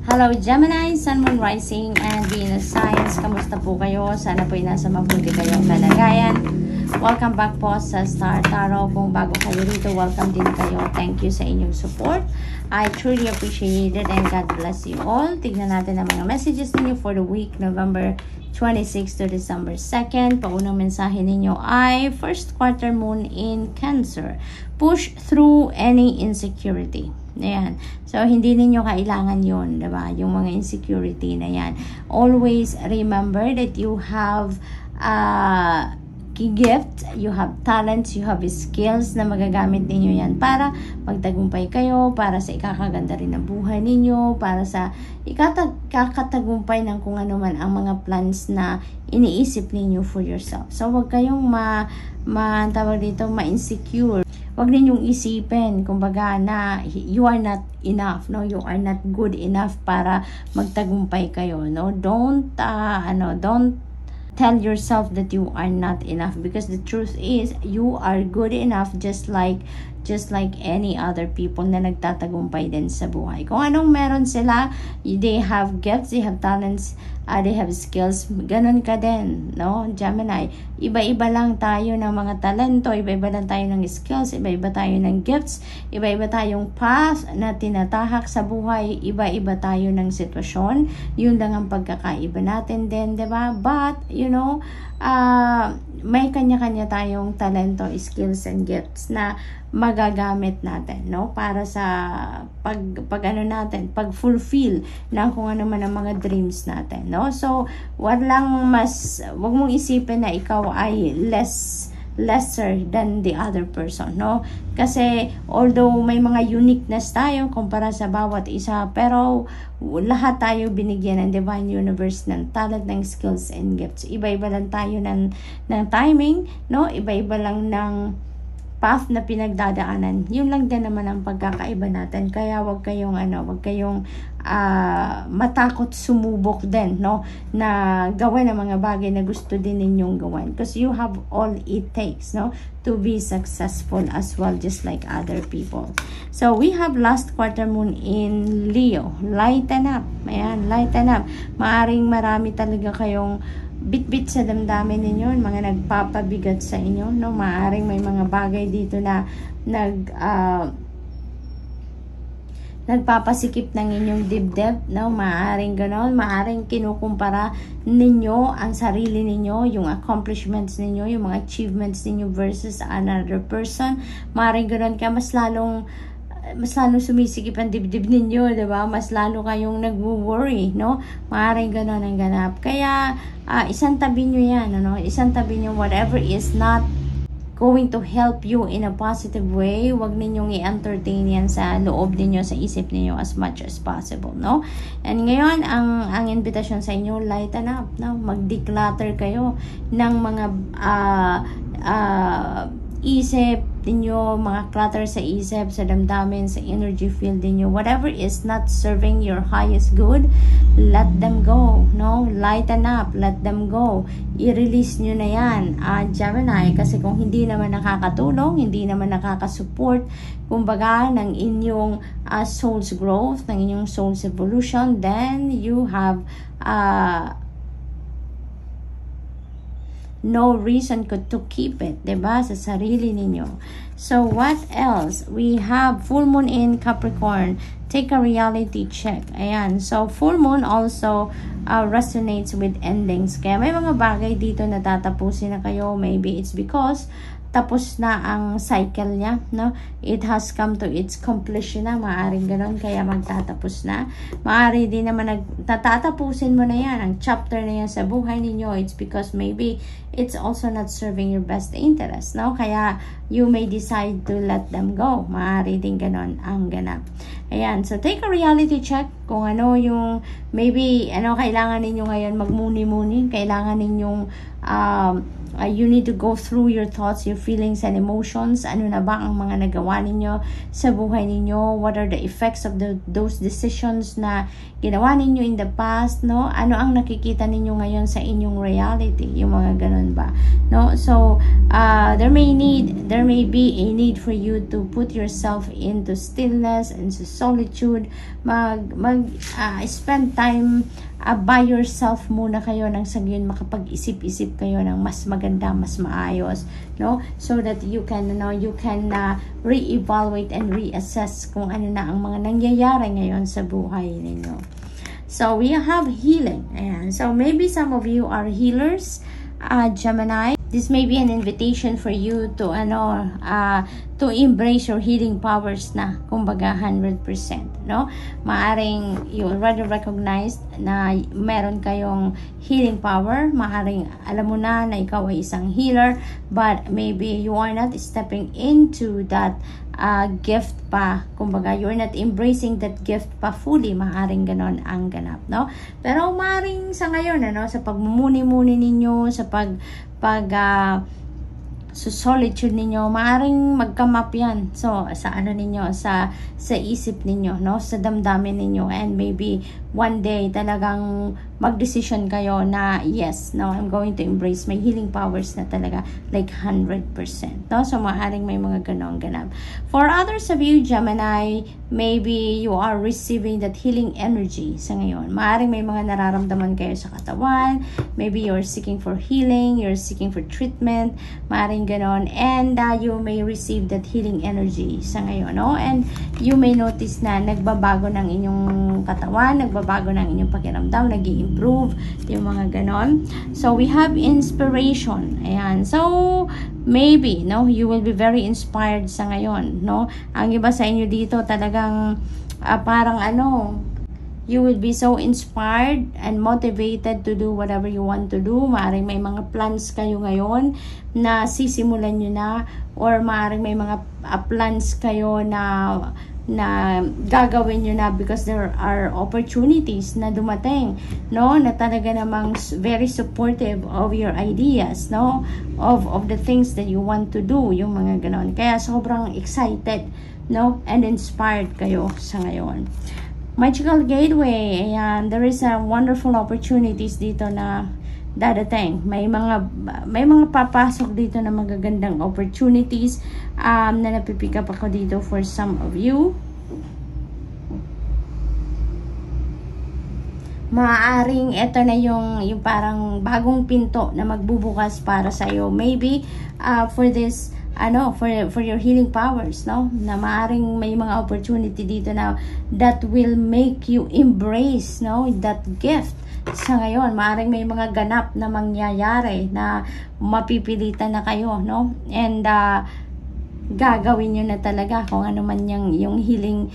Hello Gemini, Sun, Moon, Rising, and Venus Signs. Kamusta po kayo? Sana po ay nasa mabuti kayong kalagayan. Welcome back po sa Star Tarot. Kung bago kayo rito, welcome din kayo. Thank you sa inyong support. I truly appreciate it and God bless you all. Tignan natin ang mga messages ninyo for the week November 26 to December 2nd. Paunang mensahe ninyo ay first quarter moon in Cancer. Push through any insecurity. Ayan. So, hindi ninyo kailangan yun, diba? Yung mga insecurity na yan. Always remember that you have gift, you have talents, you have skills na magagamit ninyo yan para magtagumpay kayo, para sa ikakaganda rin ng buhay ninyo, para sa ikakatagumpay ng kung ano man ang mga plans na iniisip ninyo for yourself. So, huwag kayong ma-insecure. Huwag ninyong isipin, kumbaga, na you are not enough, no? You are not good enough para magtagumpay kayo, no? Don't tell yourself that you are not enough, because the truth is you are good enough just like any other people na nagtatagumpay din sa buhay. Kung anong meron sila, they have gifts, they have talents, they have skills, ganun ka din, no? Gemini, iba-iba lang tayo ng mga talento, iba-iba lang tayo ng skills, iba-iba tayo ng gifts, iba-iba tayong path na tinatahak sa buhay, iba-iba tayo ng sitwasyon. Yun lang ang pagkakaiba natin din, diba? But, you know, may kanya-kanya tayong talento, skills, and gifts na magagamit natin, no? Para sa pag-fulfill ng kung ano man ang mga dreams natin, no? So, wag mong isipin na ikaw ay lesser than the other person, no? Kasi although may mga uniqueness tayo kumpara sa bawat isa, pero lahat tayo binigyan ng Divine Universe ng talent, ng skills and gifts. Iba-iba lang tayo ng timing, no? Iba-iba lang ng path na pinagdadaanan. Yun lang din naman ang pagkakaiba natin. Kaya wag kayong matakot sumubok din, no? Na gawin ang mga bagay na gusto din ninyong gawin. Because you have all it takes, no? To be successful as well, just like other people. So, we have last quarter moon in Leo. Lighten up. Ayan, lighten up. Maaring marami talaga kayong bit-bit sa damdamin ninyo, mga nagpapabigat sa inyo, no? Maaring may mga bagay dito na nagpapasikip ng inyong dibdib, no? Maaring ganon, maaring kinukumpara ninyo ang sarili ninyo, yung accomplishments ninyo, yung mga achievements ninyo versus another person. Maaring ganon kaya mas lalong sumisikip ang dibdib ninyo, diba? Mas lalo kayong nagwo-worry, no? Maaaring ganon ang ganap. Kaya, isang tabi nyo yan, ano? Isang tabi nyo whatever is not going to help you in a positive way. Huwag ninyong i-entertain yan sa loob ninyo, sa isip ninyo as much as possible, no? And ngayon, ang invitation sa inyo, lighten up, no? Mag-declutter kayo ng mga isip ninyo, mga clutter sa isip, sa damdamin, sa energy field ninyo, whatever is not serving your highest good, let them go, no? Lighten up, let them go. I-release nyo na yan, Gemini, kasi kung hindi naman nakakatulong, hindi naman nakakasupport, kumbaga, ng inyong soul's growth, ng inyong soul's evolution, then you have no reason to keep it, diba? Sa sarili ninyo. So, what else? We have full moon in Capricorn. Take a reality check. Ayan. So, full moon also resonates with endings. Kaya may mga bagay dito na tatapusin na kayo. Maybe it's because tapos na ang cycle niya, no? It has come to its completion na, maaaring ganoon, kaya magtatapos na. Maaari din naman tatapusin mo na yan, ang chapter na yan sa buhay ninyo. It's because maybe it's also not serving your best interest, no? Kaya you may decide to let them go. Maaari din ganoon ang ganap. Ayan, so take a reality check kung ano yung, maybe, kailangan ninyo ngayon magmuni-muni, kailangan ninyong You need to go through your thoughts, your feelings, and emotions. Ano na ba ang mga nagawa ninyo sa buhay ninyo? What are the effects of those decisions na ginawa ninyo in the past, no? Ano ang nakikita ninyo ngayon sa inyong reality? Yung mga ganun ba? No? So, there may be a need for you to put yourself into stillness and solitude. Spend time by yourself muna kayo nang sa ngayon makapag-isip-isip kayo ng mas maganda, mas maayos, no? So that you can re-evaluate and reassess kung ano na ang mga nangyayari ngayon sa buhay ninyo. So we have healing. Ayan. So maybe some of you are healers, Gemini. This may be an invitation for you to to embrace your healing powers na, kumbaga 100%, no? Maaring you already recognized na meron kayong healing power. Maaring alam mo na ikaw ay isang healer, but maybe you are not stepping into that gift pa. Kumbaga, you're not embracing that gift pa fully. Maaring ganon ang ganap, no? Pero maaring sa ngayon, sa pagmumuni-muni ninyo, sa so solitude ninyo, maaring mag-come-up yan. So, sa ninyo, sa isip ninyo, no? Sa damdamin ninyo. And maybe one day talagang mag-decision kayo na, yes, now I'm going to embrace my healing powers na talaga, like 100%. No? So, maaring may mga ganong ganap. For others of you, Gemini, maybe you are receiving that healing energy sa ngayon. Maaring may mga nararamdaman kayo sa katawan. Maybe you're seeking for healing, you're seeking for treatment, maaring ganon. And you may receive that healing energy sa ngayon, no? And you may notice na nagbabago ng inyong katawan, nagbabago ng inyong pakiramdam, nag-i-improve, yung mga ganon. So, we have inspiration. Ayan. So, maybe, no, you will be very inspired sa ngayon, no? Ang iba sa inyo dito talagang parang you will be so inspired and motivated to do whatever you want to do. Maaring may mga plans kayo ngayon na sisimulan nyo na, or maaring may mga plans kayo na gagawin nyo na because there are opportunities na dumating, no? Na talaga namang very supportive of your ideas, no? Of the things that you want to do, yung mga ganon. Kaya sobrang excited, no? And inspired kayo sa ngayon. Magical Gateway, ayan, there is a wonderful opportunities dito na dadating. May mga papasok dito na magagandang opportunities na napipick up ako dito for some of you. Maaaring ito na yung parang bagong pinto na magbubukas para sa iyo. Maybe for this for your healing powers, no? Na maaring may mga opportunity dito na that will make you embrace, no, that gift. Sa ngayon, maaring may mga ganap na mangyayari na mapipilitan na kayo, no? And gagawin nyo na talaga kung ano man yung healing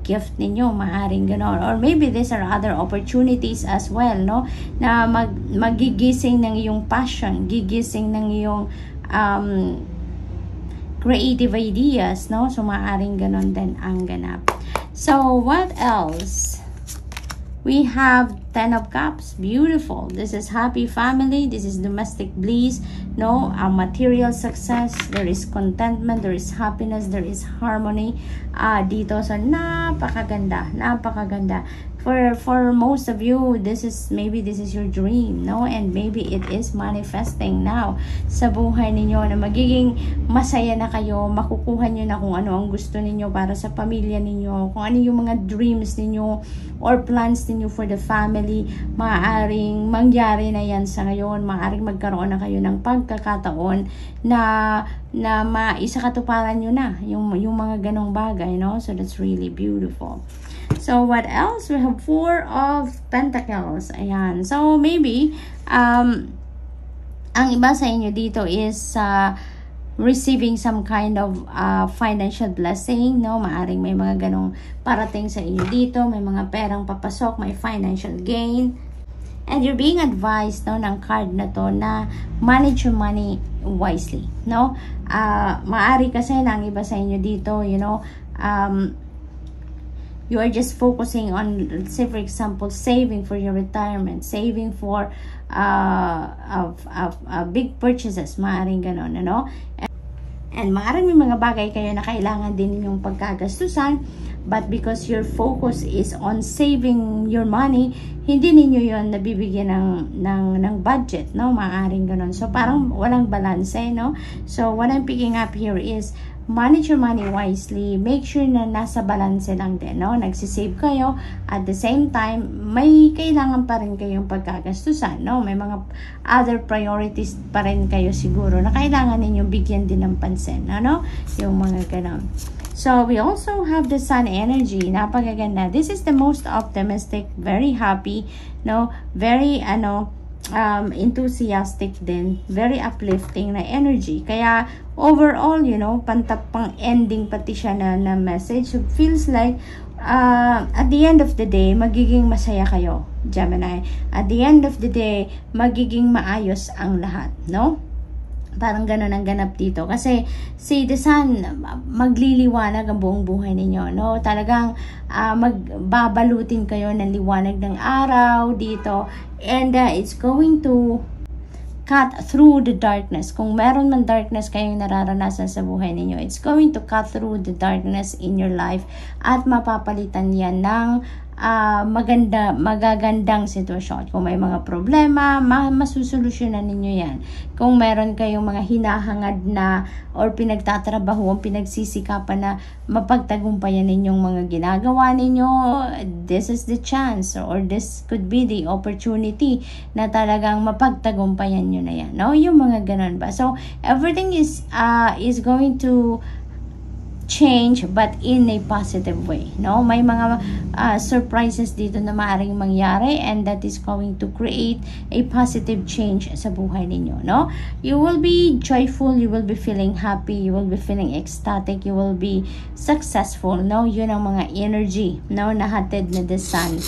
gift ninyo, maaring gano'n. Or maybe these are other opportunities as well, no? Na magigising ng iyong passion, gigising ng iyong creative ideas, no? So, maaring ganon din ang ganap. So, what else? We have 10 of Cups. Beautiful. This is happy family. This is domestic bliss, no? Material success. There is contentment. There is happiness. There is harmony. Dito. So, napakaganda. Napakaganda. For most of you, maybe this is your dream, no? And maybe it is manifesting now sa buhay ninyo na magiging masaya na kayo, makukuha nyo na kung ano ang gusto ninyo para sa pamilya ninyo, kung ano yung mga dreams ninyo or plans ninyo for the family. Maaaring mangyari na yan sa ngayon, maaaring magkaroon na kayo ng pagkakataon na maisakatuparan nyo na yung mga ganong bagay, no? So that's really beautiful. So, what else? We have 4 of Pentacles. Ayan. So, maybe, ang iba sa inyo dito is receiving some kind of financial blessing, no? Maaring may mga ganong parating sa inyo dito. May mga perang papasok, may financial gain. And you're being advised, no, ng card na to na manage your money wisely, no? Maari kasi na ang iba sa inyo dito, you are just focusing on, let's say for example, saving for your retirement, saving for big purchases, maaaring ganon, ano? And maaaring may mga bagay kayo na kailangan din ninyong pagkagastusan, but because your focus is on saving your money, hindi ninyo yon nabibigyan ng budget, no? Maaaring ganon. So parang walang balance, no? So what I'm picking up here is manage your money wisely. Make sure na nasa balance lang din, no? Nagsisave kayo. At the same time, may kailangan pa rin kayong pagkagastusan, no? May mga other priorities pa rin kayo siguro na kailangan ninyong bigyan din ng pansin, no? Yung mga ganon. So, we also have the sun energy. Napakaganda. This is the most optimistic, very happy, no? Very, enthusiastic din. Very uplifting na energy. Kaya, overall, pang ending pati siya na message. So, feels like, at the end of the day, magiging masaya kayo, Gemini. At the end of the day, magiging maayos ang lahat, no? Parang ganun ang ganap dito. Kasi, si the sun, magliliwanag ang buong buhay ninyo, no? Talagang, magbabalutin kayo ng liwanag ng araw dito. And, it's going to cut through the darkness. Kung meron man darkness kayong nararanasan sa buhay ninyo, it's going to cut through the darkness in your life at mapapalitan yan ng magagandang sitwasyon. Kung may mga problema, masusolusyonan ninyo yan. Kung meron kayong mga hinahangad na or pinagtatrabaho, pinagsisikapan na mapagtagumpayan ninyong mga ginagawa ninyo, this is the chance or this could be the opportunity na talagang mapagtagumpayan nyo na yan, no? Yung mga ganun ba? So, everything is going to change but in a positive way, no? May mga surprises dito na maaaring mangyari, and that is going to create a positive change sa buhay ninyo, no? You will be joyful, you will be feeling happy, you will be feeling ecstatic, you will be successful, no? Yun ang mga energy, no, nahatid na the sun.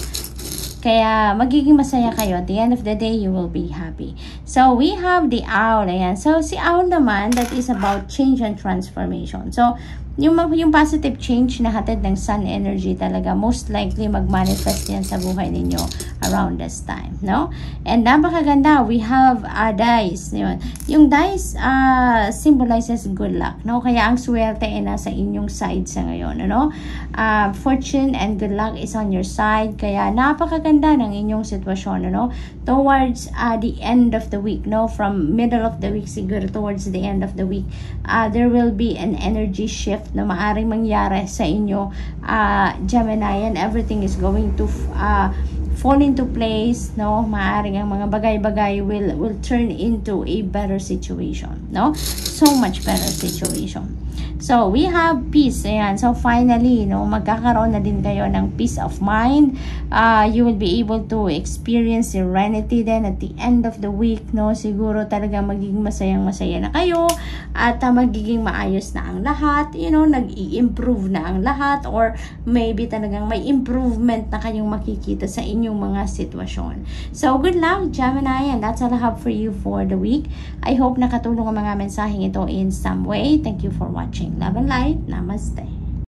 Kaya, magiging masaya kayo. At the end of the day, you will be happy. So, we have the owl. Ayan. So, si owl naman, that is about change and transformation. So, yung positive change na hatid ng sun energy talaga, most likely mag-manifest yan sa buhay ninyo around this time, no? And napakaganda, we have dice. Yun. Yung dice symbolizes good luck, no? Kaya ang swerte ay nasa inyong side sa ngayon, no? Fortune and good luck is on your side. Kaya napakaganda ng inyong sitwasyon, no? Towards the end of the week, no? From middle of the week siguro towards the end of the week, there will be an energy shift na maaring mangyari sa inyo, Gemini, and everything is going to fall into place, no? Maaring ang mga bagay-bagay will turn into a better situation, no? So much better situation. So, we have peace. Ayan. So, finally, no, magkakaroon na din kayo ng peace of mind. You will be able to experience serenity then at the end of the week, no? Siguro talaga magiging masayang-masaya na kayo at magiging maayos na ang lahat. You know, nag-i-improve na ang lahat, or maybe talagang may improvement na kayong makikita sa inyong mga sitwasyon. So, good luck, Gemini, and that's all I have for you for the week. I hope nakatulong ang mga mensaheng ito in some way. Thank you for watching. Love and light. Namaste.